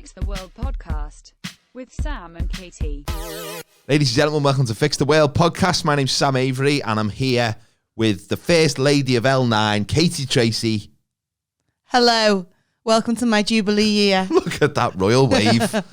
Fix the World podcast with Sam and Katie. Ladies and gentlemen, welcome to Fix the World podcast. My name's Sam Avery and I'm here with the First Lady of L9, Katie Tracy. Hello. Welcome to my Jubilee year. Look at that royal wave.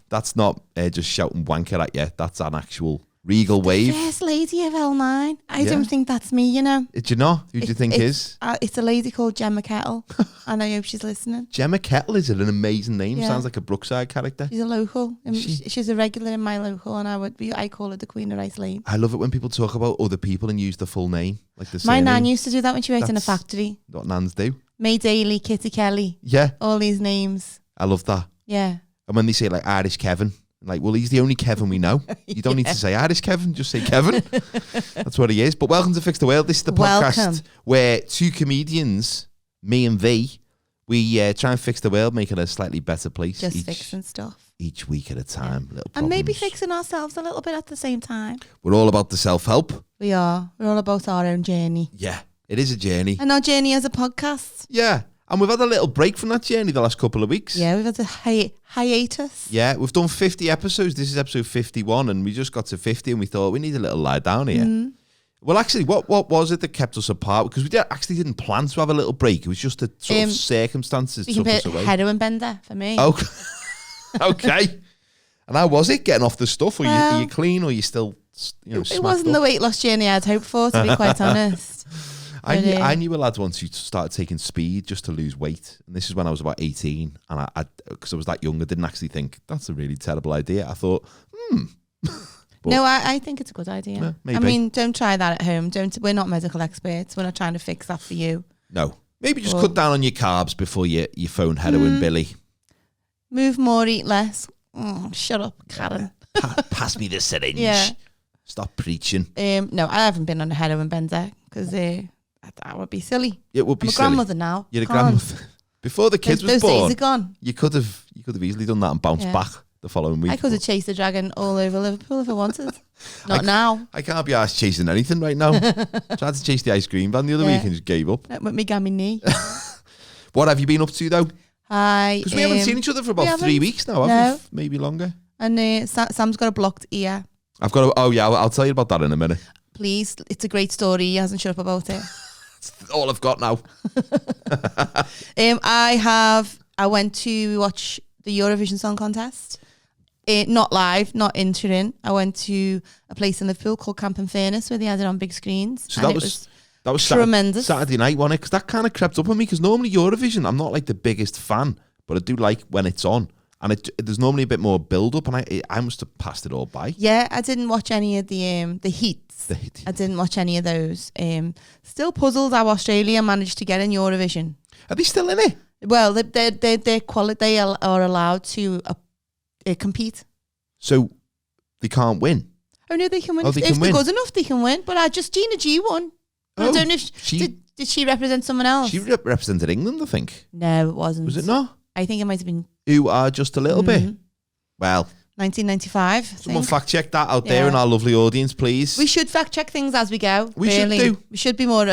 That's not just shouting wanker at you. That's an actual regal wave. First Lady of L9. I don't think that's me, you know. Did you know? Who do you think is? It's a lady called Gemma Kettle. And I hope she's listening. Gemma Kettle is an amazing name. Yeah. Sounds like a Brookside character. She's a local. She's a regular in my local, and I call her the Queen of Rice Lane. I love it when people talk about other people and use the full name. Like the My surname. nan used to do that when she worked in a factory. What nans do. May Daly, Kitty Kelly. Yeah. All these names. I love that. Yeah. And when they say like Irish Kevin, like, well, he's the only Kevin we know. You don't need to say Irish Kevin, just say Kevin. That's what he is. But welcome to Fix the World. This is the podcast where two comedians, me and V, we try and fix the world, make it a slightly better place. Just fixing stuff. Each week at a time. Yeah. Little problems. And maybe fixing ourselves a little bit at the same time. We're all about the self-help. We are. We're all about our own journey. Yeah, it is a journey. And our journey as a podcast. Yeah. And we've had a little break from that journey the last couple of weeks. Yeah, we've had a hiatus. Yeah, we've done 50 episodes. This is episode 51, and we just got to 50, and we thought we need a little lie down here. Mm. Well, actually, what was it that kept us apart? Because we didn't plan to have a little break. It was just the sort of circumstances took us away. Heroin bender for me. Oh, okay. And how was it getting off the stuff? Are you clean, or are you still, it wasn't the weight loss journey I'd hoped for, to be quite honest. I knew a lad once who started taking speed just to lose weight. And this is when I was about 18. And because I was that young, I didn't actually think, that's a really terrible idea. I thought, No, I think it's a good idea. Yeah, maybe. I mean, don't try that at home. We're not medical experts. We're not trying to fix that for you. No. Maybe just cut down on your carbs before you phone heroin Billy. Move more, eat less. Shut up, Karen. Pass me the syringe. Yeah. Stop preaching. No, I haven't been on a heroin bender because that would be silly. It would be I'm a silly. grandmother now. You're a grandmother. Before the kids was born, those days are gone. You could have easily done that and bounced back the following week. I could have chased the dragon all over Liverpool if I wanted. Not now. I can't be arsed chasing anything right now. Tried to chase the ice cream van the other week and just gave up. With me gammy knee. What have you been up to though? Because we haven't seen each other for about 3 weeks now, have we? Maybe longer. And Sam's got a blocked ear. I've got a, I'll tell you about that in a minute. Please, it's a great story. He hasn't shut up about it. That's all I've got now. I went to watch the Eurovision Song Contest. Not live, not entering. I went to a place in Liverpool called Camp and Furnace where they had it on big screens. So that was tremendous. Saturday night, wasn't it? Because that kind of crept up on me. Because normally Eurovision, I'm not like the biggest fan, but I do like when it's on. And there's normally a bit more build-up, and I must have passed it all by. Yeah, I didn't watch any of the heats. I didn't watch any of those. Still puzzled how Australia managed to get in Eurovision. Are they still in it? Well, their quality, they are allowed to compete. So they can't win? Oh, no, they can win. Oh, if they're good enough, they can win. But Gina G won. Oh, I don't know if did she represent someone else? She represented England, I think. No, it wasn't. Was it not? I think it might have been. Who are just a little bit? Well, 1995. Someone fact check that out there in our lovely audience, please. We should fact check things as we go. We should do. We should be more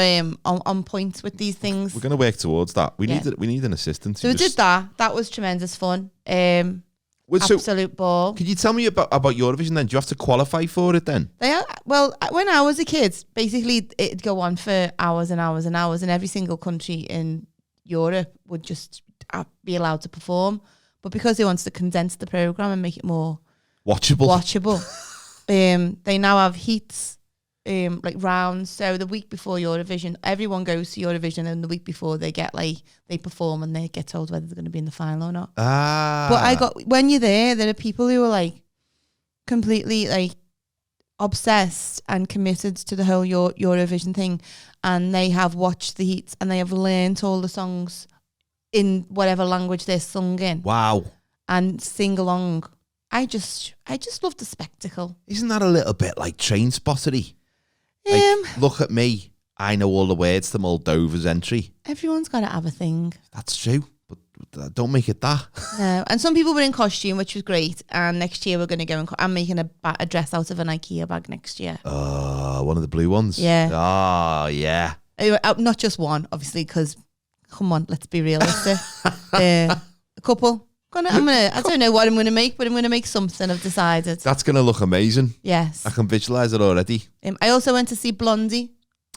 on point with these things. We're going to work towards that. We need an assistant. So we did that. That was tremendous fun. Absolute ball. Could you tell me about Eurovision then? Do you have to qualify for it then? Well, when I was a kid, basically it'd go on for hours and hours and hours, and every single country in Europe would just be allowed to perform. But because they wanted to condense the program and make it more watchable, they now have heats, like rounds. So the week before Eurovision, everyone goes to Eurovision, and the week before they perform and they get told whether they're going to be in the final or not. But when you're there are people who are like completely like obsessed and committed to the whole Eurovision thing, and they have watched the heats and they have learnt all the songs in whatever language they're sung in. Wow. And sing along. I just love the spectacle. Isn't that a little bit like Train Spottery? Like, look at me. I know all the words to Moldova's entry. Everyone's got to have a thing. That's true. But don't make it that. No. And some people were in costume, which was great. And next year we're going to go I'm making a dress out of an Ikea bag next year. Oh, one of the blue ones? Yeah. Oh, yeah. Not just one, obviously, because... Come on, let's be realistic. A couple. I don't know what I'm gonna make, but I'm gonna make something. I've decided. That's gonna look amazing. Yes. I can visualize it already. I also went to see Blondie.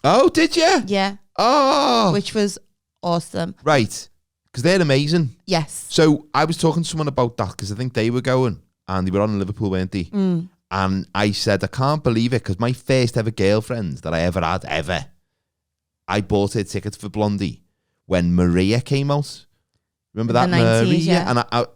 Oh, did you? Yeah. Oh, Which was awesome. right. Because they're amazing. Yes. So I was talking to someone about that because I think they were going and they were on in Liverpool, weren't they? Mm. And I said, I can't believe it because my first ever girlfriend that I ever had, I bought her tickets for Blondie when Maria came out. Remember that? The 90s, Maria? yeah. And I,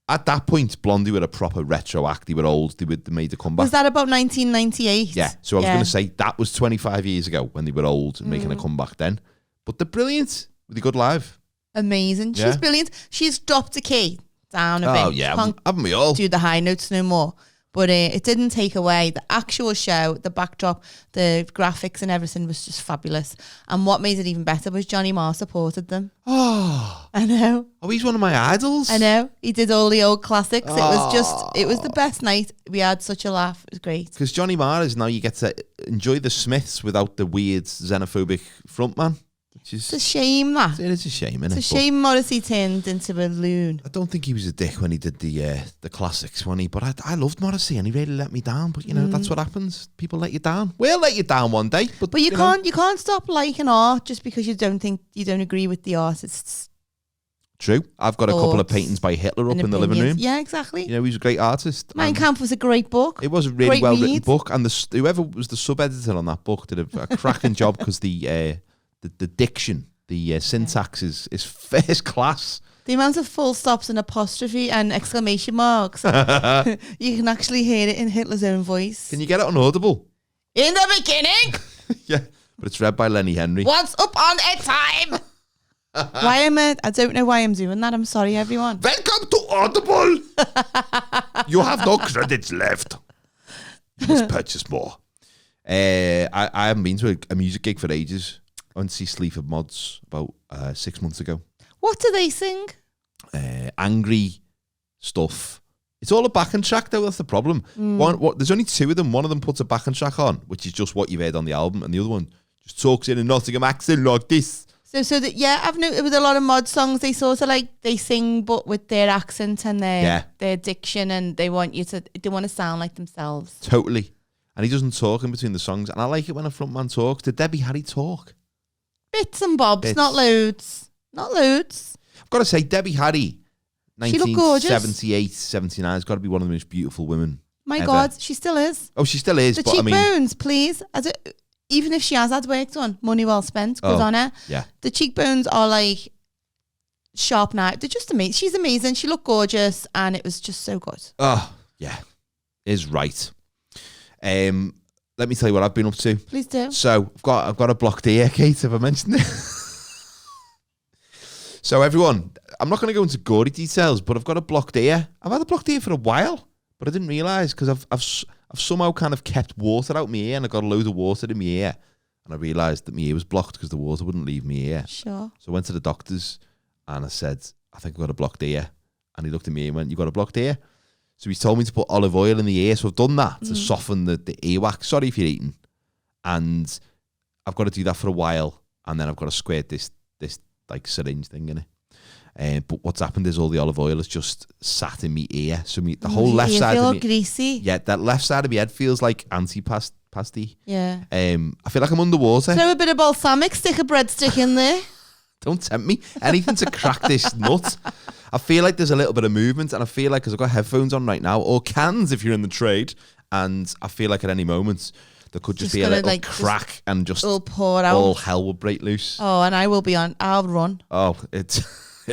at that point, Blondie were a proper retro act. They were old. They made a comeback. Was that about 1998? Yeah. So I was going to say that was 25 years ago when they were old and making a comeback then. But they're brilliant. Were they good live? Amazing. Yeah. She's brilliant. She's dropped a key down a bit. Oh, yeah. Can't Haven't we all? do the high notes no more. But it didn't take away the actual show, the backdrop, the graphics and everything was just fabulous. And what made it even better was Johnny Marr supported them. Oh, I know. he's one of my idols. I know. He did all the old classics. It was the best night. We had such a laugh. It was great. Because Johnny Marr is now you get to enjoy the Smiths without the weird xenophobic frontman. Which is, It's a shame that. it is a shame, isn't It's it? a shame Morrissey turned into a loon. I don't think he was a dick when he did the classics, when he. But I loved Morrissey and he really let me down. But that's what happens. People let you down. We'll let you down one day. But you can't stop liking art just because you don't agree with the artists. True. I've got a couple of Thoughts paintings by Hitler up and in the living room. opinions. Yeah, exactly. He was a great artist. Mein and Kampf was a great book. It was a really Great well written read. book, and whoever was the sub editor on that book did a cracking job because the diction. The syntax is first class. The amount of full stops and apostrophe and exclamation marks, you can actually hear it in Hitler's own voice. Can you get it on Audible? In the beginning, Yeah, but it's read by Lenny Henry. once upon a time. I don't know why I'm doing that. I'm sorry, everyone. Welcome to Audible. You have no credits left. You must purchase more. I haven't been to a music gig for ages. I went to see Sleaford Mods about 6 months ago. What do they sing? Angry stuff. It's all a backing track though, that's the problem. There's only two of them. One of them puts a backing track on, which is just what you've heard on the album, and the other one just talks in a Nottingham accent like this. So that, yeah, I've noticed with a lot of mod songs, they sort of they sing but with their accent and their diction, and they want to sound like themselves. Totally. And he doesn't talk in between the songs, and I like it when a frontman talks. Did Debbie Harry talk? Bits and bobs, not loads. Not loads. I've got to say, Debbie Harry, She looked gorgeous. 1978, 79, has got to be one of the most beautiful women. My ever. God, she still is. Oh, she still is. The but I mean, cheekbones, please. Even if she has had work done, money well spent, good on her. yeah. The cheekbones are like sharp knife. They're just amazing. She's amazing. She looked gorgeous, and it was just so good. Oh, yeah. Is right. Let me tell you what I've been up to. Please do. So I've got a blocked ear, Kate. Have I mentioned it? So everyone, I'm not going to go into gory details, but I've got a blocked ear. I've had a blocked ear for a while, but I didn't realise because I've somehow kind of kept water out my ear, and I got a load of water in my ear, and I realised that my ear was blocked because the water wouldn't leave my ear. Sure. So I went to the doctors and I said, I think I've got a blocked ear. And he looked at me and went, you got a blocked ear? So he told me to put olive oil in the ear. So I've done that to soften the earwax. Sorry if you're eating. And I've got to do that for a while. And then I've got to squirt this like syringe thing in it. But what's happened is all the olive oil has just sat in my ear. So the whole left side of me, greasy. yeah, that left side of my head feels like pasty. Yeah. I feel like I'm underwater. Throw a bit of balsamic, stick a breadstick in there. Don't tempt me. Anything to crack this nut. I feel like there's a little bit of movement, and I feel like because I've got headphones on right now, or cans if you're in the trade, and I feel like at any moment there could just be a little crack and just it'll pour out. All hell will break loose. Oh, and I will be on. I'll run. Oh, it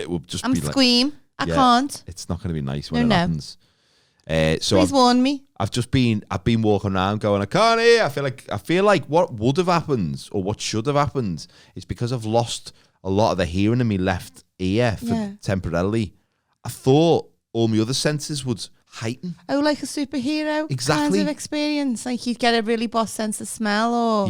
will just I'm be like... scream. I can't. It's not going to be nice when it happens. So Please warn me. I've been walking around going, I can't hear. I feel like what would have happened or what should have happened is because I've lost a lot of the hearing in my left ear temporarily. I thought all my other senses would heighten. Oh, like a superhero Exactly. kind of experience. Like you'd get a really boss sense of smell, or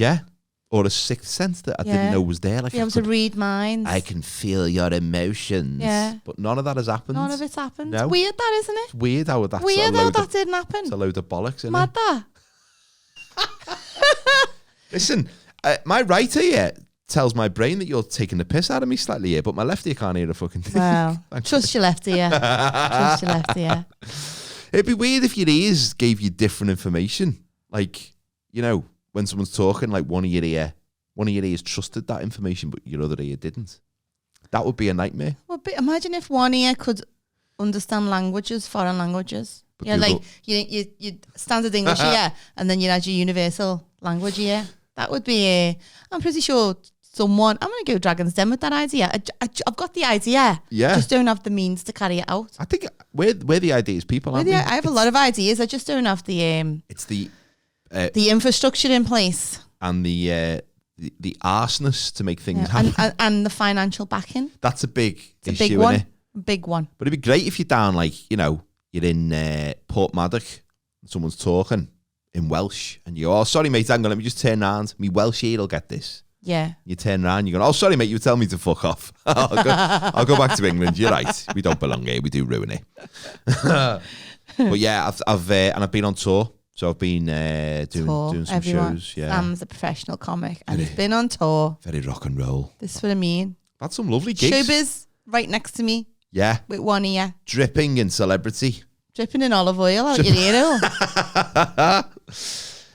or a sixth sense that I didn't know was there. Like be able to read minds. I can feel your emotions. Yeah. But none of that has happened. None of it's happened. No. Weird that, isn't it? It's weird how that's Weird how that didn't happen. It's a load of bollocks, isn't Mad it? that. Listen, my right ear tells my brain that you're taking the piss out of me slightly here, but my left ear can't hear a fucking thing. Well, trust your left ear. Trust your left ear. It'd be weird if your ears gave you different information. Like, you know, when someone's talking, like one of your ears trusted that information, but your other ear didn't. That would be a nightmare. Well, but imagine if one ear could understand languages, foreign languages. But Yeah, like you standard English ear, and then you had your universal language ear. That would be I'm pretty sure someone. I'm going to go Dragon's Den with that idea. I've got the idea. Yeah. Just don't have the means to carry it out. I think we're the ideas people, aren't we? I have a lot of ideas. I just don't have the It's the infrastructure in place and the arseness to make things happen. and the financial backing. That's a big It's issue, a big one. innit? Big one. But it'd be great if you're down, like, you know, you're in Port Maddock and someone's talking in Welsh and you go, oh, sorry, mate, hang on, let me just turn around. Me Welsh ear will get this. Yeah. You turn around, you go, oh, sorry, mate, you were telling me to fuck off. I'll go back to England. You're right. We don't belong here. We do ruin it. But yeah, I've been on tour. So I've been doing some shows. Yeah. Sam's a professional comic and he's been on tour. Very rock and roll. This is what I mean. That's some lovely gigs. Showbiz right next to me. Yeah. With one ear. Dripping in celebrity. Dripping in olive oil out your ear.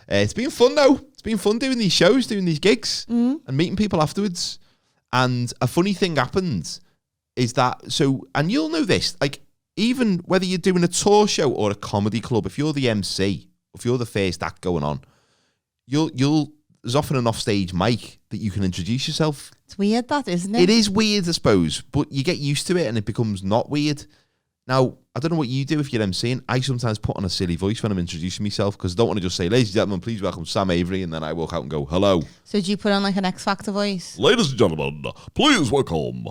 It's been fun though. It's been fun doing these shows, doing these gigs and meeting people afterwards. And a funny thing happened is that, and you'll know this, like even whether you're doing a tour show or a comedy club, if you're the MC, if you're the first act going on, there's often an offstage mic that you can introduce yourself. It's weird that, isn't it? It is weird, I suppose, but you get used to it and it becomes not weird. Now, I don't know what you do if you're MCing. I sometimes put on a silly voice when I'm introducing myself because I don't want to just say, ladies and gentlemen, please welcome Sam Avery, and then I walk out and go, hello. So do you put on like an X Factor voice? Ladies and gentlemen, please welcome,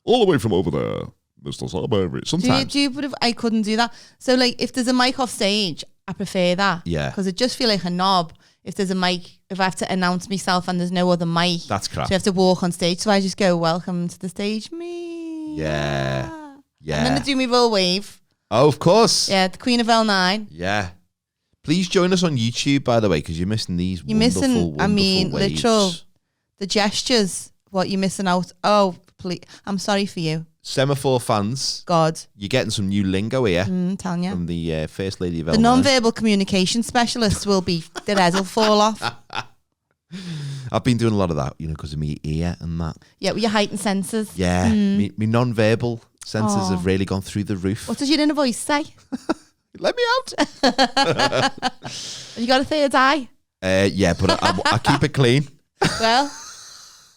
all the way from over there, Mr. Sam Avery. Sometimes. Do you put I couldn't do that. So like if there's a mic off stage, I prefer that. Yeah. Because it just feel like a knob. If there's a mic, if I have to announce myself and there's no other mic. That's crap. So I have to walk on stage. So I just go, welcome to the stage, me. Yeah. Yeah. And then I do my roll wave. Oh, of course. Yeah, the Queen of L9. Yeah. Please join us on YouTube, by the way, because you're missing these wonderful waves. literal, the gestures, what you're missing out. Oh, please. I'm sorry for you. Semaphore fans. God. You're getting some new lingo here. Telling you. From the First Lady of L9. The non-verbal communication specialists will be, their head will fall off. I've been doing a lot of that, because of me ear and that. Yeah, with your heightened senses. Yeah, me non-verbal senses have really gone through the roof. What does your inner voice say? Let me out. Have you got a third eye? Yeah, but I keep it clean. Well,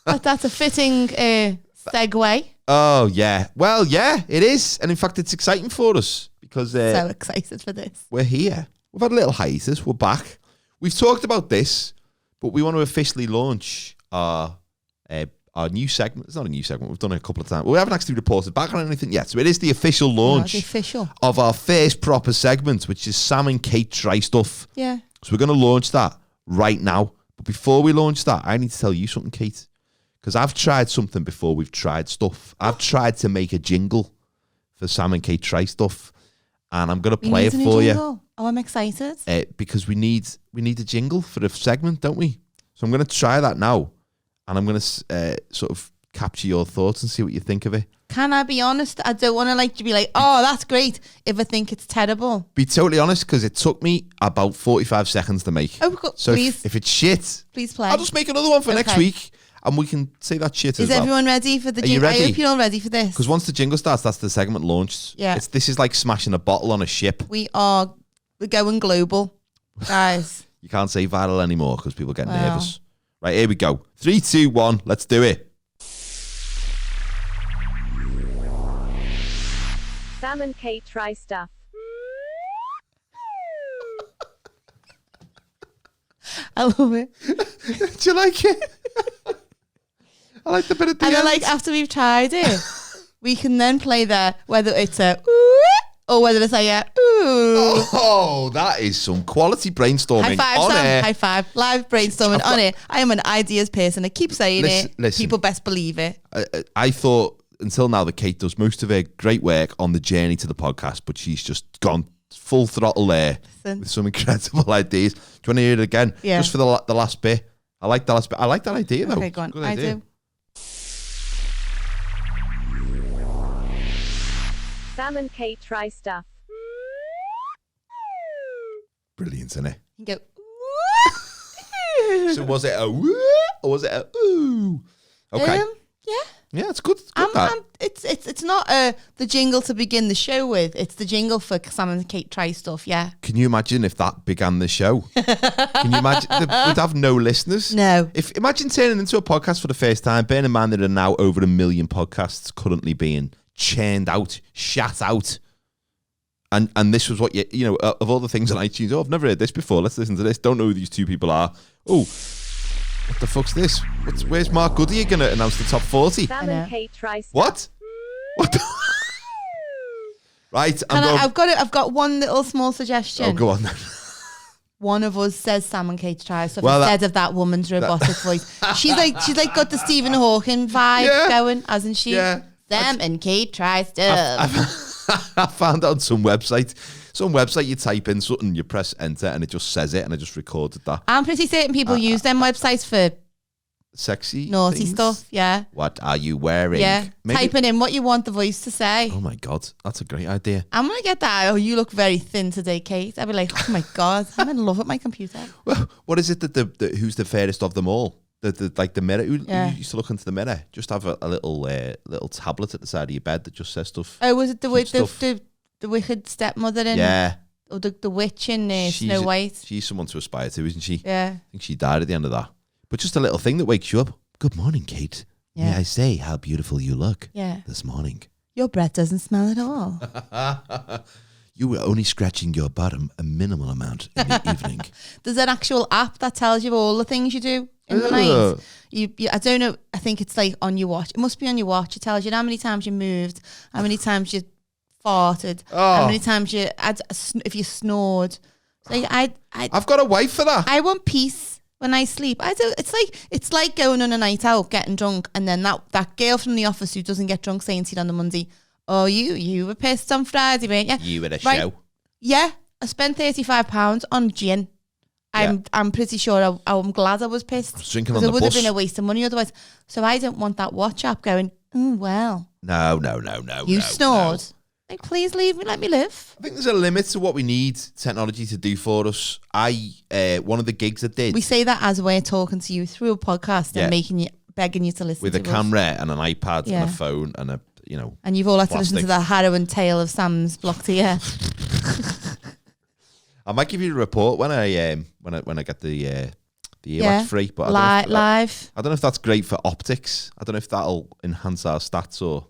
that's a fitting segue. Oh, yeah. Well, yeah, it is. And in fact, it's exciting for us because... so excited for this. We're here. We've had a little hiatus. We're back. We've talked about this, but we want to officially launch our new segment. It's not a new segment. We've done it a couple of times. We haven't actually reported back on anything yet. So it is the official launch of our first proper segment, which is Sam and Kate Try Stuff. Yeah. So we're going to launch that right now. But before we launch that, I need to tell you something, Kate. Because I've tried something before we've tried stuff. I've tried to make a jingle for Sam and Kate Try Stuff. And I'm going to play it for you. Oh, I'm excited. Because we need a jingle for the segment, don't we? So I'm going to try that now. And I'm going to sort of capture your thoughts and see what you think of it. Can I be honest? I don't want to be like, oh, that's great, if I think it's terrible. Be totally honest, because it took me about 45 seconds to make. Oh, so please. If it's shit, please play. I'll just make another one for next week. And we can say that shit as well. Is everyone ready for the jingle? I hope you're all ready for this. Because once the jingle starts, that's the segment launched. Yeah. This is like smashing a bottle on a ship. We're going global, guys. You can't say viral anymore because people get nervous. Right, here we go. 3, 2, 1, let's do it. Sam and Kate Try Stuff. I love it. Do you like it? I like the bit at the end. And then after we've tried it, we can then play whether it's a ooh or whether it's like a ooh. Oh, that is some quality brainstorming. High five, on Sam. air. High five. Live brainstorming on it. I am an ideas person. I keep saying listen, people best believe it. I thought until now that Kate does most of her great work on the journey to the podcast, but she's just gone full throttle there with some incredible ideas. Do you want to hear it again? Yeah. Just for the last bit. I like the last bit. I like that idea though. Okay, go on. I do. Sam and Kate try stuff. Brilliant, isn't it? You go. So was it a woo or was it a ooh? Okay. Yeah. Yeah, it's good. It's good that. It's not the jingle to begin the show with. It's the jingle for Sam and Kate try stuff. Yeah. Can you imagine if that began the show? Can you imagine? We'd have no listeners. No. Imagine turning into a podcast for the first time. Bearing in mind there are now over 1 million podcasts currently being churned out, shat out. And this was what you know, of all the things on iTunes. Oh, I've never heard this before. Let's listen to this. Don't know who these two people are. Oh, what the fuck's this? Where's Mark Goody going to announce the top 40? Sam and Kate try stuff. What? What? Right, I've got one little small suggestion. Oh, go on then. One of us says Sam and Kate try stuff Well, instead of that woman's robotic voice. She's like got the Stephen Hawking vibe going, hasn't she? Yeah. Sam and Kate try stuff. I found out some website you type in something, you press enter and it just says it, and I just recorded that. I'm pretty certain people use them websites for Sexy naughty things. stuff. Yeah. What are you wearing? Yeah. Maybe. Typing in what you want the voice to say. Oh my God, that's a great idea. I'm going to get that. Oh, you look very thin today, Kate. I'd be like, oh my God, I'm in love with my computer. Well, what is it that who's the fairest of them all? The mirror. Who used to look into the mirror? Just have a little tablet at the side of your bed that just says stuff. Oh, was it the wicked stepmother in? Yeah. Or the witch in Snow White? She's someone to aspire to, isn't she? Yeah. I think she died at the end of that. But just a little thing that wakes you up. Good morning, Kate. Yeah. May I say how beautiful you look this morning? Your breath doesn't smell at all. You were only scratching your bottom a minimal amount in the evening. There's an actual app that tells you all the things you do in the night. You, I don't know. I think it's like on your watch. It must be on your watch. It tells you how many times you moved, how many times you farted, how many times you had, if you snored. So I've got a wife for that. I want peace when I sleep. I do. It's like going on a night out, getting drunk, and then that girl from the office who doesn't get drunk saying to you on the Monday, "Oh, you were pissed on Friday, weren't you? You were a right. show." Yeah, I spent £35 on gin. I'm pretty sure I'm glad I was pissed. I was drinking on the bus. It would have been a waste of money otherwise. So I don't want that watch app going, oh, well. No. You snored. Like, please leave me, let me live. I think there's a limit to what we need technology to do for us. One of the gigs I did. We say that as we're talking to you through a podcast and begging you to listen with to a camera and an iPad and a phone and a, and you've all had plastic. to listen to the harrowing tale of Sam's blocked ear. I might give you a report when I get the earwax free, but live. I don't know if that's great for optics. I don't know if that'll enhance our stats or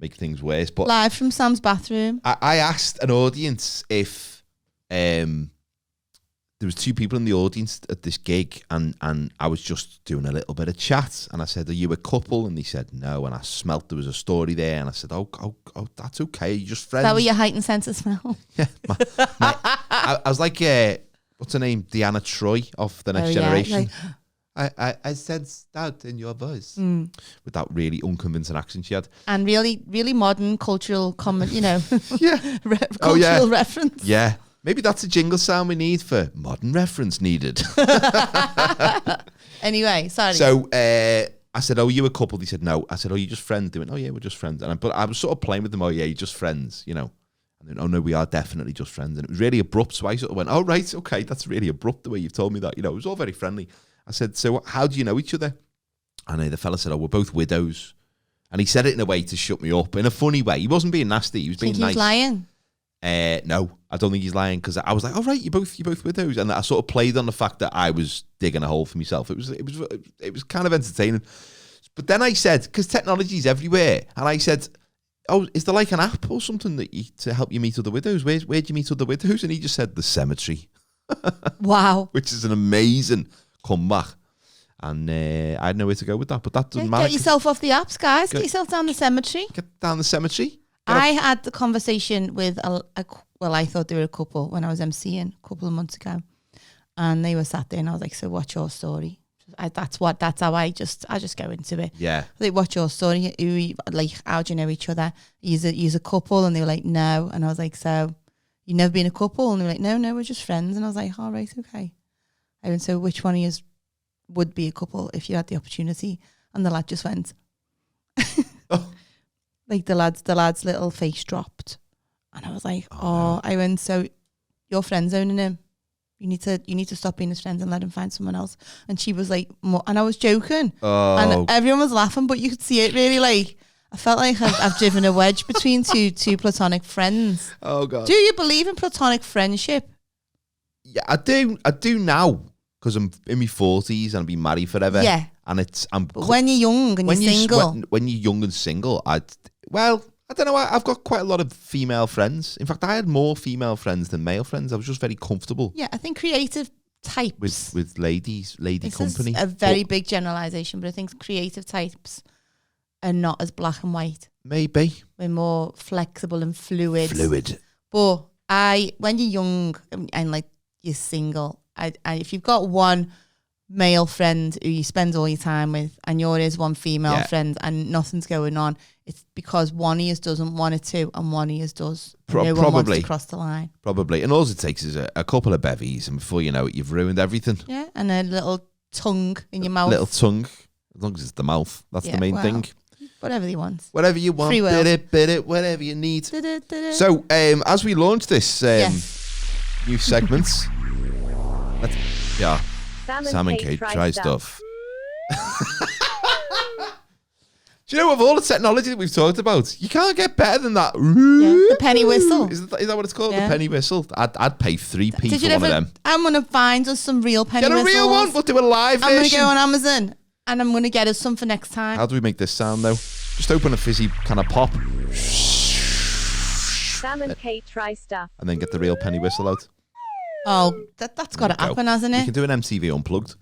make things worse. But live from Sam's bathroom. I asked an audience if there was two people in the audience at this gig, and I was just doing a little bit of chat, and I said, "Are you a couple?" And they said no, and I smelt there was a story there, and I said, "Oh, that's okay. You're just friends." That was your heightened sense of smell. Yeah, I was like, what's her name, Deanna Troy of The Next Generation. I sensed that in your voice with that really unconvincing accent she had, and really, really modern cultural comment. Cultural reference. Yeah. Maybe that's a jingle sound we need for modern reference needed. Anyway, sorry. So I said, "Oh, you a couple?" They said, "No." I said, "Oh, you just friends?" They went, "Oh, yeah, we're just friends." But I was sort of playing with them. "Oh, yeah, you're just friends, And then, "Oh, no, we are definitely just friends." And it was really abrupt. So I sort of went, "Oh, right, okay, that's really abrupt the way you've told me that." It was all very friendly. I said, "So how do you know each other?" And the fella said, "Oh, we're both widows." And he said it in a way to shut me up, in a funny way. He wasn't being nasty. He was being nice. He's lying. No, I don't think he's lying, because I was like, "Oh, right, you're both widows," and I sort of played on the fact that I was digging a hole for myself. It was kind of entertaining. But then I said, because technology is everywhere, and I said, "Oh, is there like an app or something to help you meet other widows? Where do you meet other widows?" And he just said, "The cemetery." Wow, which is an amazing comeback. And I had nowhere to go with that, but that doesn't matter. Get yourself off the apps, guys. Get yourself down the cemetery. Get down the cemetery. I had the conversation with I thought they were a couple when I was MCing a couple of months ago, and they were sat there, and I was like, "So what's your story?" That's how I just go into it. Yeah. Like, what's your story? How do you know each other? You're a couple, and they were like, "No," and I was like, "So you've never been a couple?" And they were like, "No, we're just friends." And I was like, "All right, okay." And so, which one of you would be a couple if you had the opportunity? And the lad just went. Oh. Like the lad's little face dropped, And I was like, I went, so you're friend zoning him. You need to stop being his friends and let him find someone else. And she was like, and I was joking. Oh. And everyone was laughing, but you could see it really like, I felt like I've driven a wedge between two platonic friends. Oh, God. Do you believe in platonic friendship? Yeah, I do now because I'm in my 40s and I've been married forever. Yeah. And But when you're young and you're single. When you're young and single, I don't know. I've got quite a lot of female friends. In fact, I had more female friends than male friends. I was just very comfortable. Yeah, I think creative types. With lady company. This is a very big generalisation, but I think creative types are not as black and white. Maybe. We're more flexible and fluid. But when you're young and like you're single, if you've got one male friend who you spend all your time with and you're his one female friend and nothing's going on, it's because one of you doesn't want it to and one of you does. No one wants to cross the line. Probably. And all it takes is a couple of bevies and before you know it, you've ruined everything. Yeah, and a little tongue in your mouth. Little tongue. As long as it's the mouth. That's the main thing. Whatever you want. Whatever you want. Bit it, whatever you need. So, as we launch this new segments, Sam and Kate try stuff. Do you know, of all the technology that we've talked about, you can't get better than that. The penny whistle. Is that what it's called? Yeah. The penny whistle? I'd pay 3p for one of them. I'm going to find us some real penny whistles. Get a real one. We'll do a live version. I'm going to go on Amazon and I'm going to get us some for next time. How do we make this sound, though? Just open a fizzy kind of pop. Sam and Kate try stuff. And then get the real penny whistle out. Oh, that's got to happen, hasn't it? You can do an MTV Unplugged.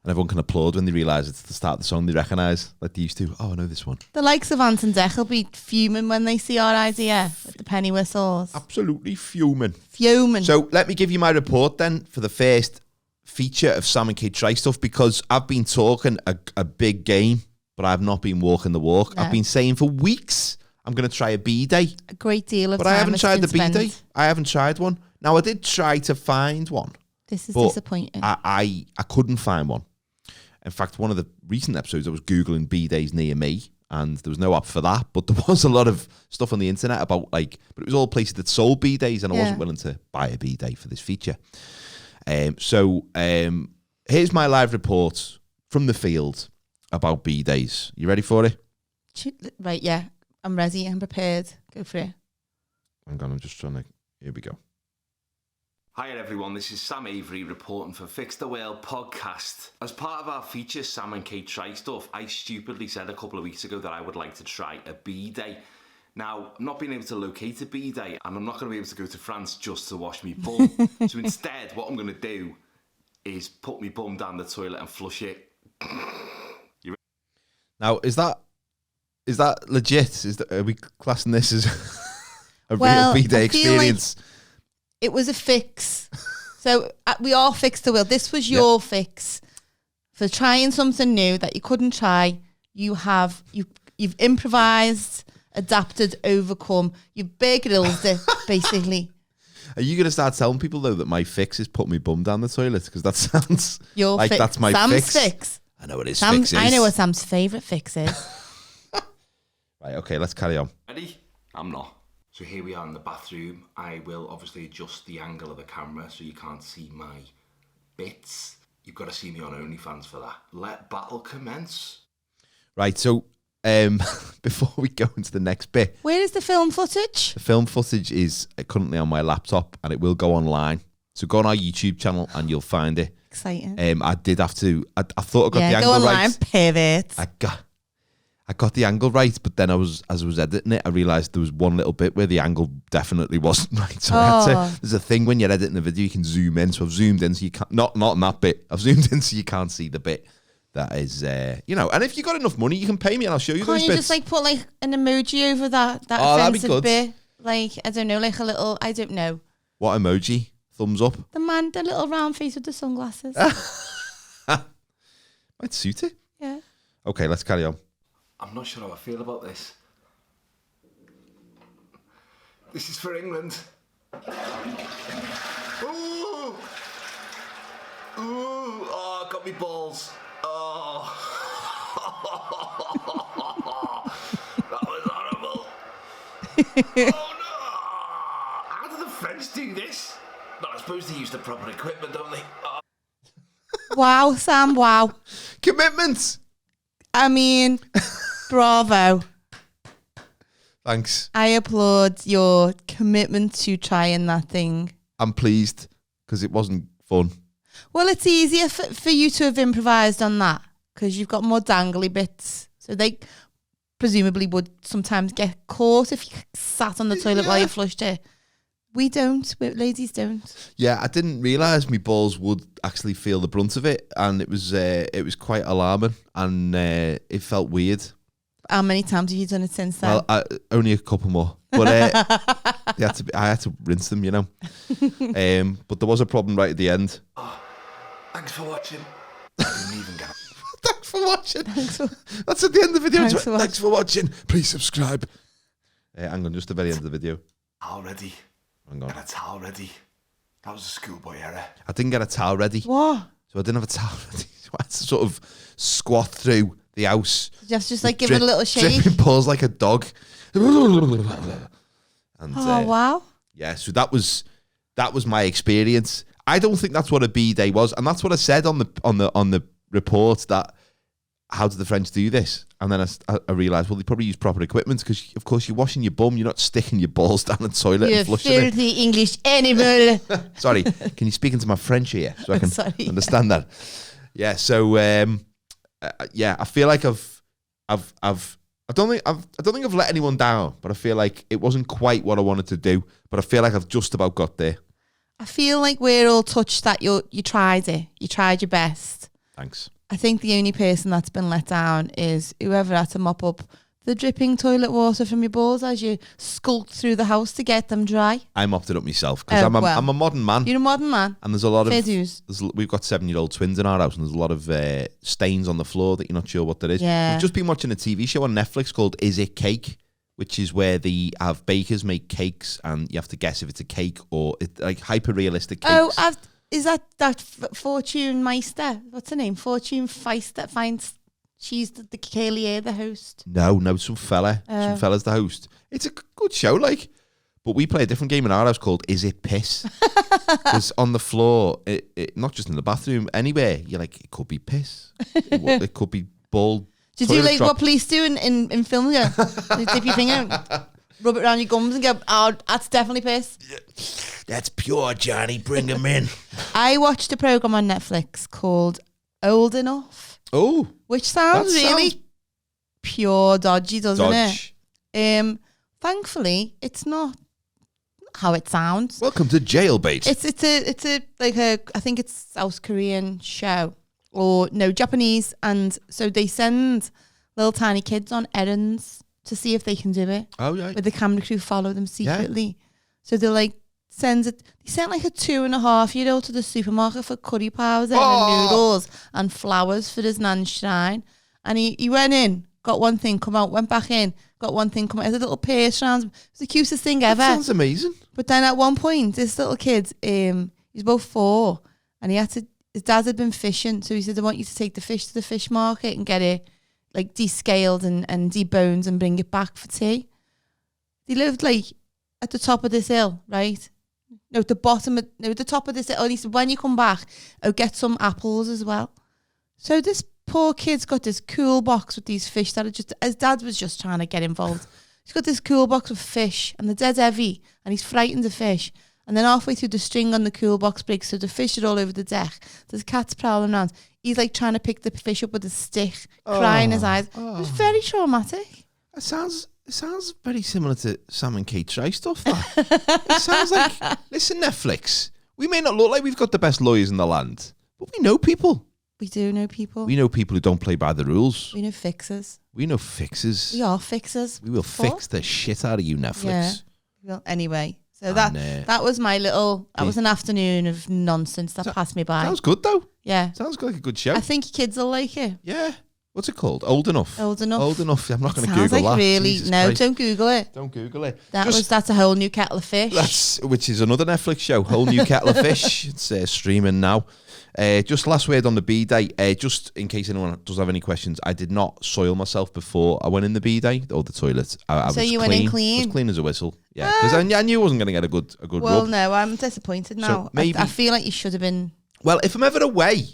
And everyone can applaud when they realise it's the start of the song they recognise, like they used to. Oh, I know this one. The likes of Ant and Dec will be fuming when they see our idea with the penny whistles. Absolutely fuming. Fuming. So let me give you my report then for the first feature of Sam and Kate Try Stuff, because I've been talking a big game, but I've not been walking the walk. No. I've been saying for weeks I'm going to try a B-day. A great deal of time. But I haven't tried the B-day. I haven't tried one. Now, I did try to find one. This is disappointing. I couldn't find one. In fact, one of the recent episodes, I was Googling B-days near me, and there was no app for that, but there was a lot of stuff on the internet about, but it was all places that sold B-days, and I wasn't willing to buy a B-day for this feature. So here's my live report from the field about B-days. You ready for it? Right, yeah. I'm ready. I'm prepared. Go for it. Hang on, I'm just trying to... Here we go. Hi everyone, this is Sam Avery reporting for Fix the World podcast. As part of our feature, Sam and Kate Try Stuff, I stupidly said a couple of weeks ago that I would like to try a B-day. Now, I'm not being able to locate a B-day, and I'm not going to be able to go to France just to wash me bum. So instead, what I'm going to do is put me bum down the toilet and flush it. Now, is that legit? Are we classing this as a real B-day experience? It was a fix. So we all fixed the wheel. This was your fix for trying something new that you couldn't try. You've improvised, adapted, overcome. You've Bear Grylls it, basically. Are you going to start telling people, though, that my fix is put me bum down the toilet? Because that sounds that's my Sam's fix. I know what his fix is. I know what Sam's favourite fix is. Right, okay, let's carry on. Ready? I'm not. So here we are in the bathroom. I will obviously adjust the angle of the camera so you can't see my bits. You've got to see me on OnlyFans for that. Let battle commence. Right, so before we go into the next bit. Where is the film footage? The film footage is currently on my laptop and it will go online. So go on our YouTube channel and you'll find it. Exciting. I did have to, I thought I got the angle right. Go online, right. pervert. I got the angle right, but then as I was editing it, I realised there was one little bit where the angle definitely wasn't right. So I had to, there's a thing when you're editing a video, you can zoom in. So I've zoomed in so you can't, not in that bit. I've zoomed in so you can't see the bit that is, and if you got enough money, you can pay me and I'll show you those bits. Can't you just put an emoji over that offensive bit? I don't know, a little, I don't know. What emoji? Thumbs up? The little round face with the sunglasses. Might suit it. Yeah. Okay, let's carry on. I'm not sure how I feel about this. This is for England. Ooh! Ooh! Oh, got me balls. Oh! That was horrible. Oh do this. Not I suppose they use the proper equipment, don't they? Oh. Wow, Sam, wow. Commitment. I mean, bravo. Thanks. I applaud your commitment to trying that thing. I'm pleased because it wasn't fun. Well, it's easier for you to have improvised on that because you've got more dangly bits. So they presumably would sometimes get caught if you sat on the toilet while you flushed it. We don't. Ladies don't. Yeah, I didn't realise my balls would actually feel the brunt of it, and it was quite alarming, and it felt weird. How many times have you done it since then? Well, only a couple more, but I had to rinse them, you know. But there was a problem right at the end. Oh, thanks for watching. I didn't even get it. Thanks for watching. That's at the end of the video. Thanks for watching. Please subscribe. Hang on, just the very end of the video. Already. Hang on. Got a towel ready. That was a schoolboy error. I didn't get a towel ready. What? So I didn't have a towel ready. So I had to sort of squat through the house. Just like give it a little shake. Dripping paws like a dog. And, wow. Yeah, so that was my experience. I don't think that's what a B-day was, and that's what I said on the report, that how did the French do this? And then I realised, well, they probably use proper equipment because, of course, you're washing your bum. You're not sticking your balls down the toilet You and flushing it. filthy English animal. Sorry, can you speak into my French here so I can Sorry, understand that? Yeah, so I feel like I don't think I've let anyone down, but I feel like it wasn't quite what I wanted to do, but I feel like I've just about got there. I feel like we're all touched that you tried it. You tried your best. Thanks. I think the only person that's been let down is whoever had to mop up the dripping toilet water from your balls as you skulked through the house to get them dry. I mopped it up myself because I'm a modern man. You're a modern man. And there's a lot of We've got 7-year-old twins in our house, and there's a lot of stains on the floor that you're not sure what that is. Yeah. We've just been watching a TV show on Netflix called Is It Cake, which is where they have bakers make cakes, and you have to guess if it's a cake or like hyper realistic cakes. Oh, is that Fortune Meister? What's her name? Fortune Feister. She's the Kelly, the host. No, some fella's the host. It's a good show, like. But we play a different game in our house called Is It Piss? Because on the floor, it not just in the bathroom, anywhere, you're like, it could be piss. It could be ball. Do you do like what police do in film? Yeah, they dip your finger, rub it around your gums, and go, "Oh, that's definitely piss." That's pure, Johnny. Bring him in. I watched a program on Netflix called Old Enough. Oh, which sounds really pure dodgy, doesn't it? Thankfully, it's not how it sounds. Welcome to Jailbait. It's a I think it's South Korean show. Or no, Japanese, and so they send little tiny kids on errands to see if they can do it. Oh yeah. Where the camera crew follow them secretly. Yeah. So they like sent like a 2.5-year-old to the supermarket for curry powder and noodles and flowers for his nan's shrine. And he went in, got one thing, come out, went back in, got one thing, come out. He had a little purse around him. It was the cutest thing ever. That sounds amazing. But then at one point, this little kid, he's about 4, and his dad had been fishing, so he said, I want you to take the fish to the fish market and get it like descaled and deboned and bring it back for tea. They lived like at the top of this hill, right? No, at the top of this hill. And he said, when you come back, I'll get some apples as well. So this poor kid's got this cool box with these fish that are just, his dad was just trying to get involved. He's got this cool box with fish, and they're dead heavy, and he's frightened of fish. And then halfway through, the string on the cool box breaks, so the fish are all over the deck. There's cats prowling around. He's like trying to pick the fish up with a stick, crying his eyes. It was very traumatic. It sounds very similar to Sam and Kate Try stuff. That. It sounds like, listen, Netflix, we may not look like we've got the best lawyers in the land, but we know people. We do know people. We know people who don't play by the rules. We know fixers. We know fixers. We are fixers. We will fix the shit out of you, Netflix. Yeah. Well, anyway. So that was my little, that was an afternoon of nonsense that passed me by. Sounds good though. Yeah. Sounds like a good show. I think kids will like it. Yeah. What's it called? Old Enough. Old Enough. Old Enough. I'm not going to Sounds Google like that. Really, Jesus no, Christ. don't Google it. Don't Google it. That's a whole new kettle of fish. Which is another Netflix show. Whole new kettle of fish. It's streaming now. Just last word on the B-day. Just in case anyone does have any questions, I did not soil myself before I went in the B-day or the toilet. I So was you clean. went in clean? I was clean as a whistle. Yeah, because I knew I wasn't going to get a good Well, rub. no, I'm disappointed now. maybe- I feel like you should have been. Well, if I'm ever away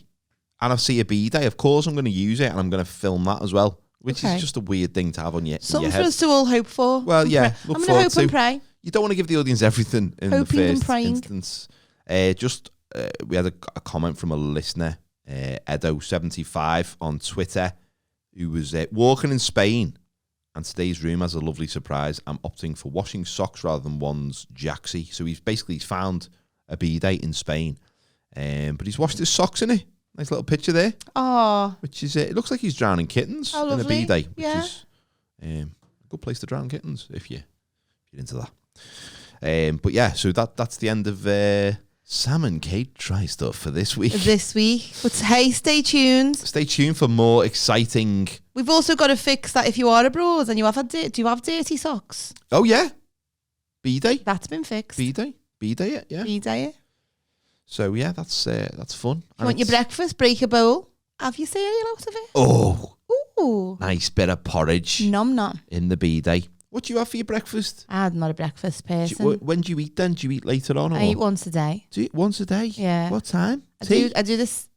and I see a B-day, of course I'm going to use it and I'm going to film that as well, which Okay. is just a weird thing to have on your Something for head. us to all hope for. Well, and yeah, pray. look I'm going to forward hope and to. pray. You don't want to give the audience everything in Hoping the and first praying. instance. We had a comment from a listener, Edo75 on Twitter, who was walking in Spain, and today's room has a lovely surprise. I'm opting for washing socks rather than one's jacksy. So he's found a B-day in Spain, but he's washed his socks in it. Nice little picture there, Oh, which is it looks like he's drowning kittens How in a lovely. B-day, which Yeah. is a good place to drown kittens if you're into that. But yeah, so that's the end of Sam and Kate try stuff for this week. this week. But hey, stay tuned. Stay tuned for more exciting. We've also got to fix that if you are abroad and you have do you have dirty socks? Oh yeah, B-day, That's been fixed. B-day, B-day, yeah. B-day. So yeah, that's fun. You want your breakfast? Break a bowl. Have your cereal out of it? Oh, Ooh. nice bit of porridge Nom nom. in the B-day. What do you have for your breakfast? I'm not a breakfast Do you- person. when do you eat then? Do you eat later on? Or? I eat once a day. Do you eat once a day? Yeah. What time? I Tea? do this.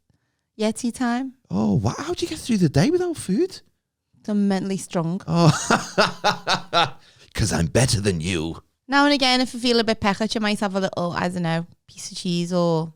Yeah, tea time. Oh, wow. How do you get through the day without food? So I'm mentally strong. Oh, because I'm better than you. Now and again, if I feel a bit peckish, I might have a little, I don't know, piece of cheese or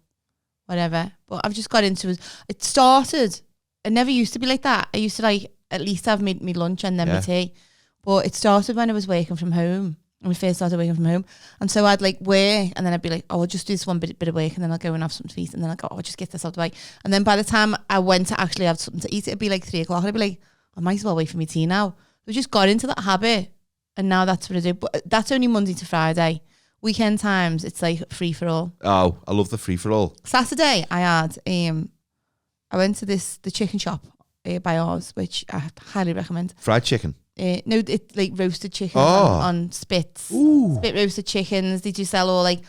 whatever. But I've just got into it. It started. It never used to be like that. I used to like at least have me lunch and then my Yeah. tea. But it started when I was working from home. When we first started working from home. And so I'd like work and then I'd be like, oh, I'll just do this one bit of work and then I'll go and have something to eat. And then I'll go, oh, I'll just get this out of the way. And then by the time I went to actually have something to eat, it'd be like 3 o'clock. And I'd be like, I might as well wait for my tea now. So I just got into that habit. And now that's what I do. But that's only Monday to Friday. Weekend times, it's like free for all. Oh, I love the free-for-all. Saturday, I had, I went to the chicken shop by ours, which I highly recommend. Fried chicken. No, it's like roasted chicken Oh. on spits. Ooh. Spit roasted chickens. They do sell all like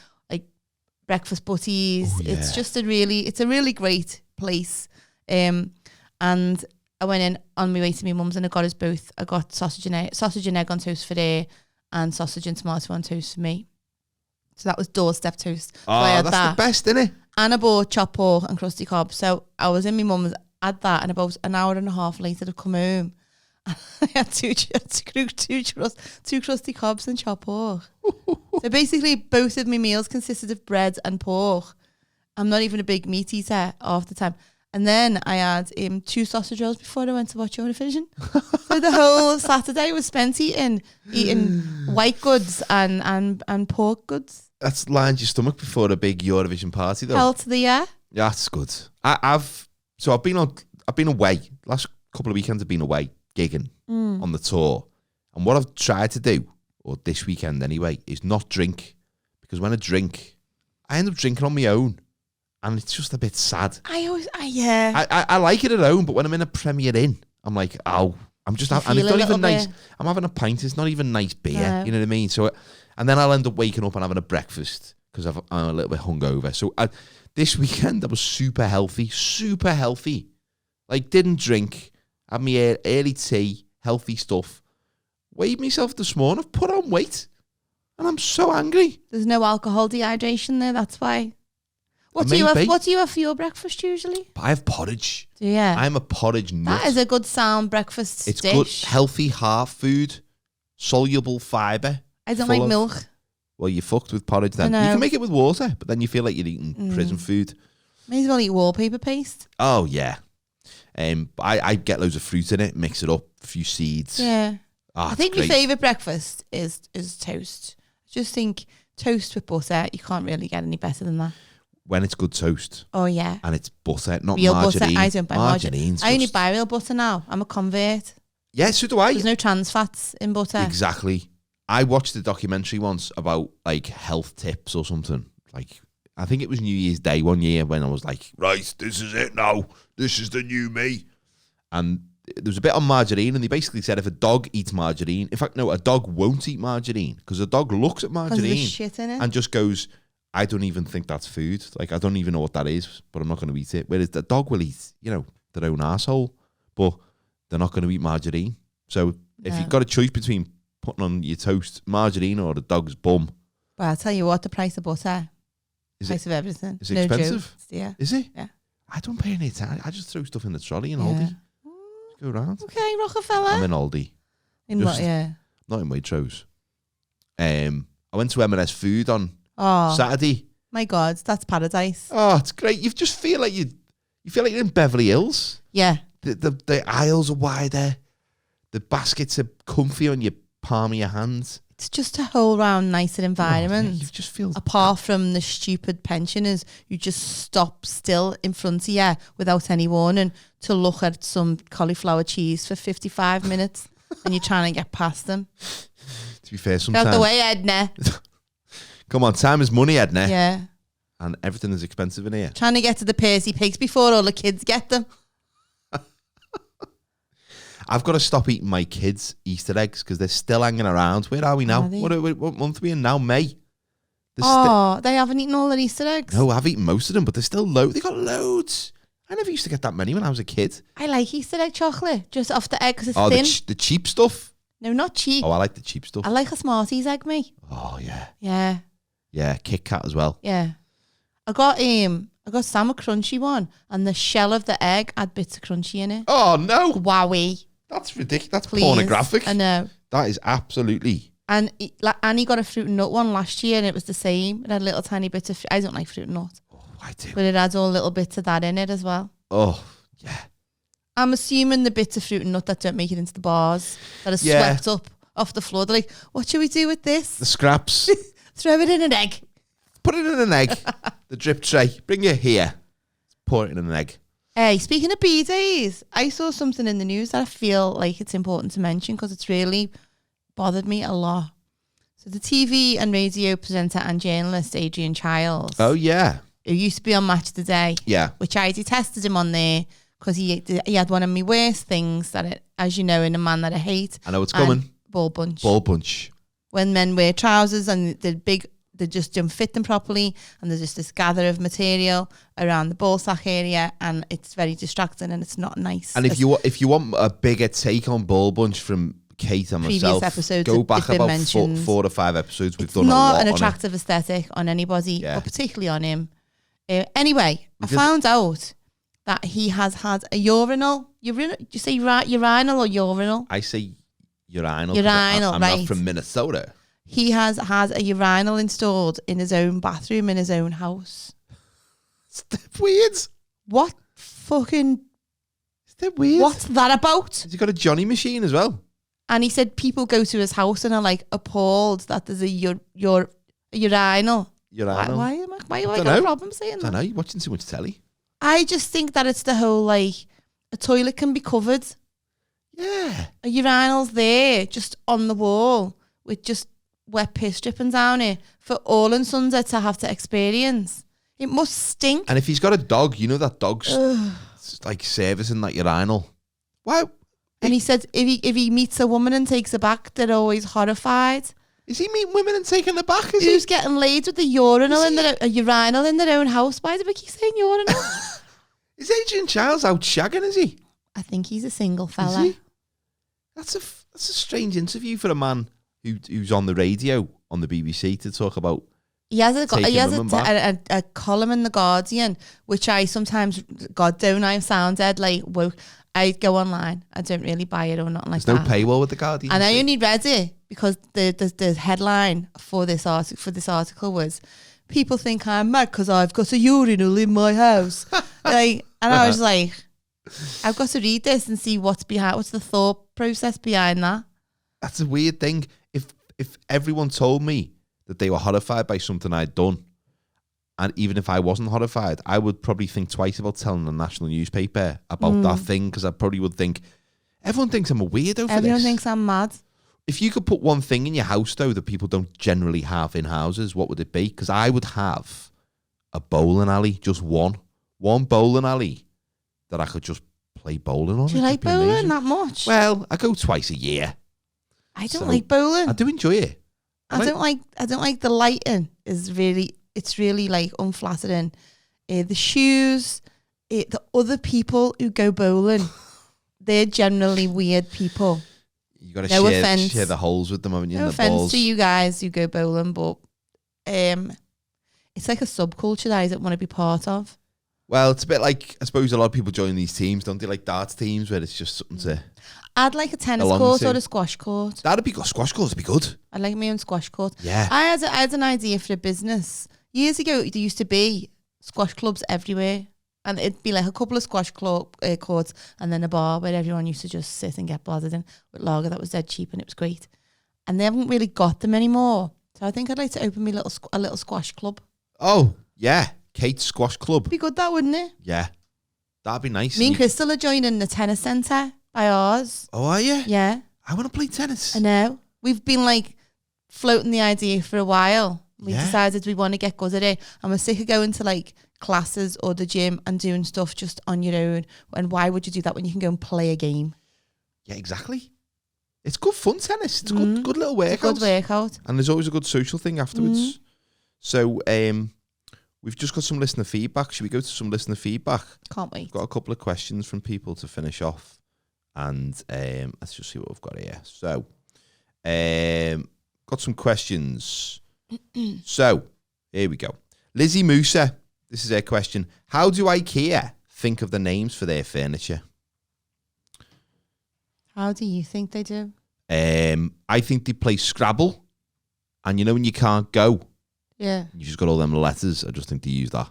breakfast butties. Oh, yeah. It's just a really great place. And I went in on my way to my mum's and I got us both. I got sausage and egg on toast for her and sausage and tomato on toast for me. So that was doorstep toast. So I Oh, had that's that. the best, isn't it? And I bought chopped pork and crusty cob. So I was in my mum's, had that, and about an hour and a half later to come home. I had two crusty cobs and chopped pork. So basically, both of my meals consisted of bread and pork. I'm not even a big meat eater half the time. And then I had 2 sausage rolls before I went to watch Eurovision. So the whole Saturday was spent eating white goods and pork goods. That's lined your stomach before a big Eurovision party, though. Hell to the yeah. Yeah, that's good. I've been away. Last couple of weekends I've been away gigging on the tour. And what I've tried to do, or this weekend anyway, is not drink. Because when I drink, I end up drinking on my own. And it's just a bit sad. Yeah. I like it at home, but when I'm in a Premier Inn, I'm like, oh, I'm just and it's feel a not even little nice. bit. I'm having a pint. It's not even nice beer. No. You know what I mean? So, and then I'll end up waking up and having a breakfast because I'm a little bit hungover. So this weekend I was super healthy. Like didn't drink, had my early tea, healthy stuff. Weighed myself this morning. I've put on weight, and I'm so angry. There's no alcohol dehydration there. That's why. What do you Maybe. have? What do you have for your breakfast usually? But I have porridge. Do you? I'm a porridge nut. That is a good sound breakfast It's dish. good, healthy half food, soluble fibre. I don't full like of- milk. Well, you're fucked with porridge then. I You know. can make it with water, but then you feel like you're eating prison food. May as well eat wallpaper paste. Oh, yeah. I get loads of fruit in it, mix it up, a few seeds. Yeah. Ah, I think it's my great. favourite breakfast is toast. I just think toast with butter, you can't really get any better than that. When it's good toast Oh yeah. and it's butter, not Real margarine. butter. I don't buy margarine. Margarine's I only just- buy real butter now. I'm a convert. Yeah, so do I. There's no trans fats in butter. Exactly. I watched a documentary once about like health tips or something. Like, I think it was New Year's Day one year when I was like, right, this is it now. This is the new me. And there was a bit on margarine, and they basically said if a dog eats margarine, in fact, no, a dog won't eat margarine because a dog looks at Because margarine there's shit in it. and just goes, I don't even think that's food. Like, I don't even know what that is, but I'm not going to eat it. Whereas the dog will eat, their own asshole, but they're not going to eat margarine. So if you've got a choice between putting on your toast margarine or the dog's bum. Well, I'll tell you what, the price of butter, price of everything. Is it expensive? Jokes, yeah. Is it? Yeah. I don't pay any attention. I just throw stuff in the trolley in Aldi. Go around. Okay, Rockefeller. I'm in Aldi. Not in Waitrose. I went to M&S Food on Saturday. My God, that's paradise. Oh, it's great. You just feel like you feel like you're in Beverly Hills. Yeah. The aisles are wider. The baskets are comfy on your palm of your hands. It's just a whole round nicer environment. You just feel apart from the stupid pensioners who just stop still in front of you without any warning to look at some cauliflower cheese for 55 minutes and you're trying to get past them. To be fair, sometimes... Out the way, Edna. Come on, time is money, Edna. Yeah. And everything is expensive in here. Trying to get to the Percy pigs before all the kids get them. I've got to stop eating my kids' Easter eggs because they're still hanging around. Where are we now? What month are we in now? May. They haven't eaten all their Easter eggs. No, I've eaten most of them, but they're still low. They got loads. I never used to get that many when I was a kid. I like Easter egg chocolate, just off the egg because it's thin. The cheap stuff? No, not cheap. Oh, I like the cheap stuff. I like a Smarties egg, me. Oh, yeah. Yeah. Yeah, Kit Kat as well. Yeah. I got Sam a crunchy one, and the shell of the egg had bits of crunchy in it. Oh, no. Wowie. That's ridiculous. That's Please. Pornographic. I know. That is absolutely... And Annie got a fruit and nut one last year, and it was the same. It had little tiny bits of... I don't like fruit and nut. Oh, I do. But it had all little bits of that in it as well. Oh, yeah. I'm assuming the bits of fruit and nut that don't make it into the bars, that are swept up off the floor. They're like, what should we do with this? The scraps. Throw it in an egg. Put it in an egg. The drip tray. Bring it here. Pour it in an egg. Hey, speaking of B-days, I saw something in the news that I feel like it's important to mention because it's really bothered me a lot. So the TV and radio presenter and journalist Adrian Childs. Oh, yeah. Who used to be on Match Today. Yeah. Which I detested him on there because he had one of my worst things as you know, in A Man That I Hate. I know it's coming. Ball bunch. Ball bunch. When men wear trousers and they just don't fit them properly, and there's just this gather of material around the ball sack area, and it's very distracting and it's not nice. And if you want a bigger take on ball bunch from Kate and myself, episodes go back about 4 to 5 episodes. We've done a lot. It's not an on attractive aesthetic on anybody, but particularly on him. Anyway, I just found out that he has had a urinal. Do you say urinal or urinal? I say urinal. Urinal, I'm right. not from Minnesota. He has had a urinal installed in his own bathroom in his own house. Is that weird? What fucking... Is that weird? What's that about? Has he got a Johnny machine as well? And he said people go to his house and are like appalled that there's a urinal. Urinal. Why have I got a problem saying that? I don't know. You're watching too much telly. I just think that it's the whole like a toilet can be covered. Yeah. A urinal's there just on the wall with just wet piss dripping down it for all and sundry to have to experience. It must stink. And if he's got a dog, you know that dog's like servicing that urinal. Why? And he said if he meets a woman and takes her back, they're always horrified. Is he meeting women and taking her back? Who's getting laid with a urinal a urinal in their own house? Why do we keep saying urinal? Is Adrian Childs out shagging, is he? I think he's a single fella. Is he? That's a strange interview for a man who's on the radio on the BBC to talk about. He has a column in The Guardian, which I sometimes, God, don't I sound dead like, woke. I go online. I don't really buy it or nothing like that. There's no paywall with The Guardian. And I only read it because the headline for this article was, people think I'm mad because I've got a urinal in my house. And I was like, I've got to read this and see what's the thought process behind that. That's a weird thing. If everyone told me that they were horrified by something I'd done, and even if I wasn't horrified, I would probably think twice about telling the national newspaper about that thing, because I probably would think, everyone thinks I'm a weirdo for this. Everyone thinks I'm mad. If you could put one thing in your house, though, that people don't generally have in houses, what would it be? Because I would have a bowling alley, just one bowling alley that I could just play bowling on. Do you like bowling that much? Well, I go twice a year. I don't like bowling. I do enjoy it. I don't like the lighting is really it's really like unflattering. The shoes, the other people who go bowling, they're generally weird people. You got to No offense. share the holes with them, haven't you? No in the offense balls. to you guys who go bowling, but it's like a subculture that I don't want to be part of. Well, it's a bit like, I suppose a lot of people join these teams, don't they? Like darts teams where it's just something to... I'd like a tennis Along court to. or a squash court. That'd be good. Squash courts would be good. I'd like my own squash court. Yeah. I had an idea for a business. Years ago, there used to be squash clubs everywhere. And it'd be like a couple of squash courts and then a bar where everyone used to just sit and get bladdered in with lager that was dead cheap and it was great. And they haven't really got them anymore. So I think I'd like to open me a little squash club. Oh, yeah. Kate's Squash Club. Be good, that wouldn't it? Yeah. That'd be nice. Me and Crystal are joining the tennis centre by ours. Oh, are you? Yeah, I want to play tennis. I know. We've been like floating the idea for a while. We Yeah. decided we want to get good at it. And we're sick of going to like classes or the gym and doing stuff just on your own. And why would you do that when you can go and play a game? Yeah, exactly. It's good fun tennis. It's a good little workout. Good workout. And there's always a good social thing afterwards. So we've just got some listener feedback. Should we go to some listener feedback? Can't wait. We've got a couple of questions from people to finish off. And let's just see what we've got here. So got some questions. So here we go. Lizzie Musa, this is her question. How do IKEA think of the names for their furniture? How do you think they do? I think they play Scrabble. And you know when you can't go, Yeah. you just got all them letters. I just think they use that.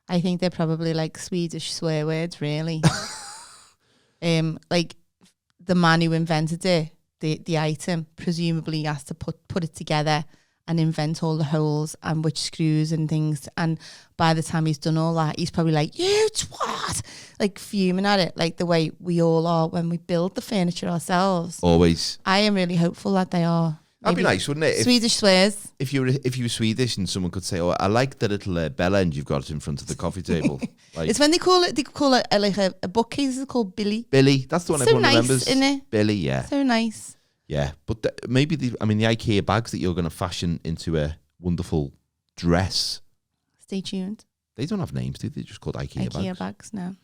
I think they're probably like Swedish swear words, really. Like the man who invented it, the item, presumably has to put it together and invent all the holes and which screws and things. And by the time he's done all that, he's probably like, you twat! Like fuming at it, like the way we all are when we build the furniture ourselves. Always. I am really hopeful that they are. That'd be Maybe nice, wouldn't it? Swedish swears. If you were Swedish and someone could say, "Oh, I like the little bell end you've got in front of the coffee table." Like It's when they call it like a bookcase is called Billy. Billy, that's the one So everyone nice, remembers. isn't it? Billy, yeah, So nice. yeah. But maybe the IKEA bags that you're going to fashion into a wonderful dress. Stay tuned. They don't have names, do they? They're just called IKEA bags. bags now.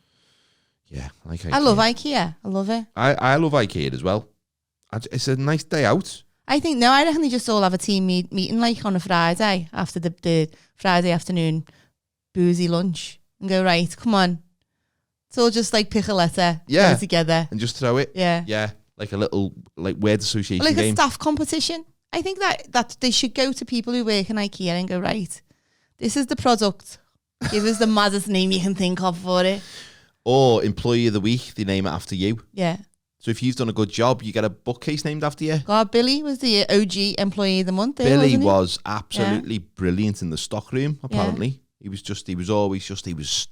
Yeah, I like IKEA. I love IKEA. I love it. I love IKEA as well. It's a nice day out. I reckon they just all have a team meeting like on a Friday after the Friday afternoon boozy lunch and go, right, come on. It's all just like pick a letter, Yeah. get it together. And just throw it. Yeah. Yeah, like a little word association Like game. a staff competition. I think that they should go to people who work in IKEA and go, right, this is the product. Give us the maddest name you can think of for it. Or Employee of the Week, they name it after you. Yeah. So if you've done a good job, you get a bookcase named after you. God, Billy was the OG employee of the month there, Billy wasn't he? was absolutely brilliant in the stock room, apparently. Yeah.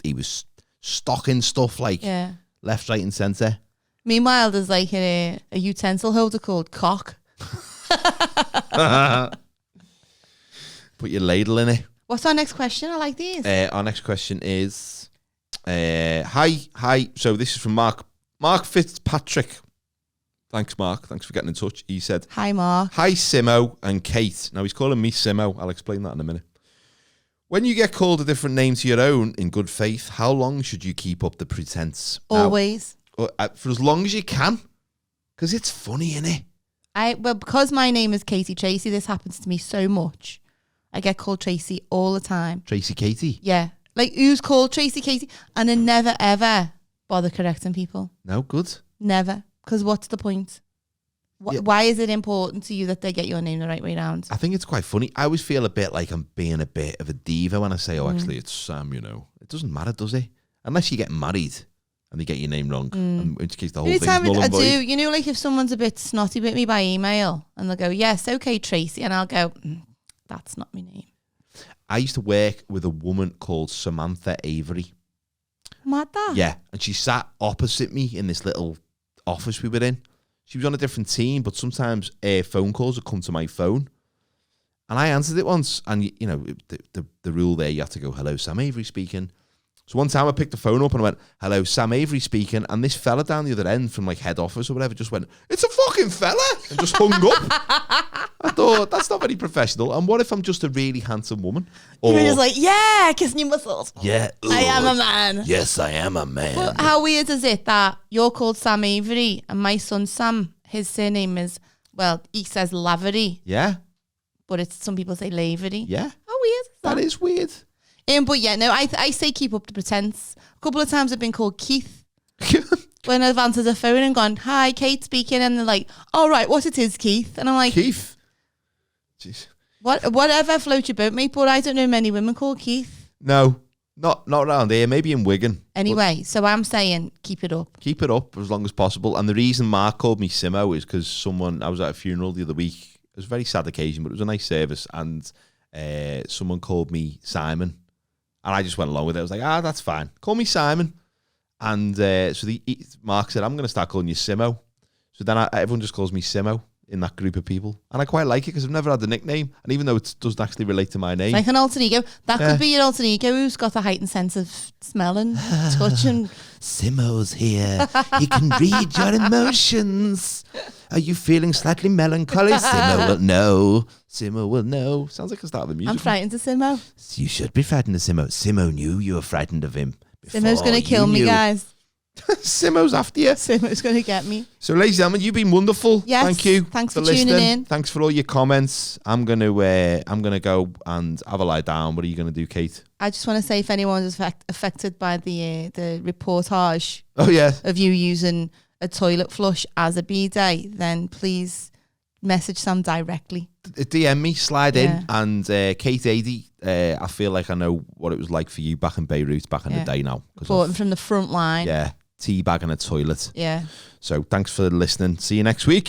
He was stocking stuff like Yeah. left, right and centre. Meanwhile, there's like a utensil holder called Cock. Put your ladle in it. What's our next question? I like these. Our next question is, hi. So this is from Mark Fitzpatrick. Thanks, Mark. Thanks for getting in touch. He said, Hi, Mark. hi, Simo and Kate. Now, he's calling me Simo. I'll explain that in a minute. When you get called a different name to your own in good faith, how long should you keep up the pretense? Now, Always. for as long as you can. Because it's funny, innit? Because my name is Katie Tracy, this happens to me so much. I get called Tracy all the time. Tracy Katie. Yeah. Like, who's called Tracy Katie? And I never, ever bother correcting people. No, good. Never. Because what's the point? Yeah. Why is it important to you that they get your name the right way round? I think it's quite funny. I always feel a bit like I'm being a bit of a diva when I say, oh, actually, it's Sam, you know. It doesn't matter, does it? Unless you get married and they get your name wrong, in which case the whole thing's Anytime null I and do, void. you know, like if someone's a bit snotty with me by email and they'll go, yes, okay, Tracy. And I'll go, that's not my name. I used to work with a woman called Samantha Avery. Mad that? Yeah, and she sat opposite me in this little office we were in. She was on a different team, but sometimes phone calls would come to my phone. And I answered it once. And, you know, the rule there, you have to go, hello, Sam Avery speaking. So one time I picked the phone up and I went, hello, Sam Avery speaking. And this fella down the other end from like head office or whatever just went, it's a fucking fella, and just hung up. I thought, that's not very professional. And what if I'm just a really handsome woman? You're just like, yeah, kissing your muscles. Yeah. I am a man. Yes, I am a man. But how weird is it that you're called Sam Avery and my son Sam, his surname is, well, he says Lavery, Yeah. but it's some people say Lavery. Yeah. How weird is that? That is weird. But yeah, no, I say keep up the pretense. A couple of times I've been called Keith when I've answered the phone and gone, hi, Kate speaking. And they're like, all right, what it is, Keith. And I'm like, Keith. Jeez. Whatever floats your boat, mate. But I don't know many women called Keith. No, not around here. Maybe in Wigan. Anyway, so I'm saying keep it up. Keep it up as long as possible. And the reason Mark called me Simo is because I was at a funeral the other week. It was a very sad occasion, but it was a nice service. And someone called me Simon. And I just went along with it. I was like, that's fine. Call me Simon. And so Mark said, I'm going to start calling you Simo. So then everyone just calls me Simo in that group of people. And I quite like it because I've never had a nickname. And even though it doesn't actually relate to my name. Like an alter ego. That could be an alter ego who's got a heightened sense of smell and touch. And Simo's here. He can read your emotions. Are you feeling slightly melancholy? Simo will know. Simo will know. Sounds like a start of a musical. I'm frightened of Simo. You should be frightened of Simo. Simo knew you were frightened of him. Simo's going to kill me, guys. Simo's after you. Simo's going to get me. So, ladies and gentlemen, you've been wonderful. Yes. Thank you. Thanks for listening. tuning in. Thanks for all your comments. I'm gonna go and have a lie down. What are you gonna do, Kate? I just want to say if anyone is affected by the reportage of you using a toilet flush as a bidet, then please message Sam directly. DM me, slide in, and Kate Adey. I feel like I know what it was like for you back in Beirut back in the day now. Reporting from the front line. Yeah, tea bag and a toilet. Yeah. So thanks for listening. See you next week.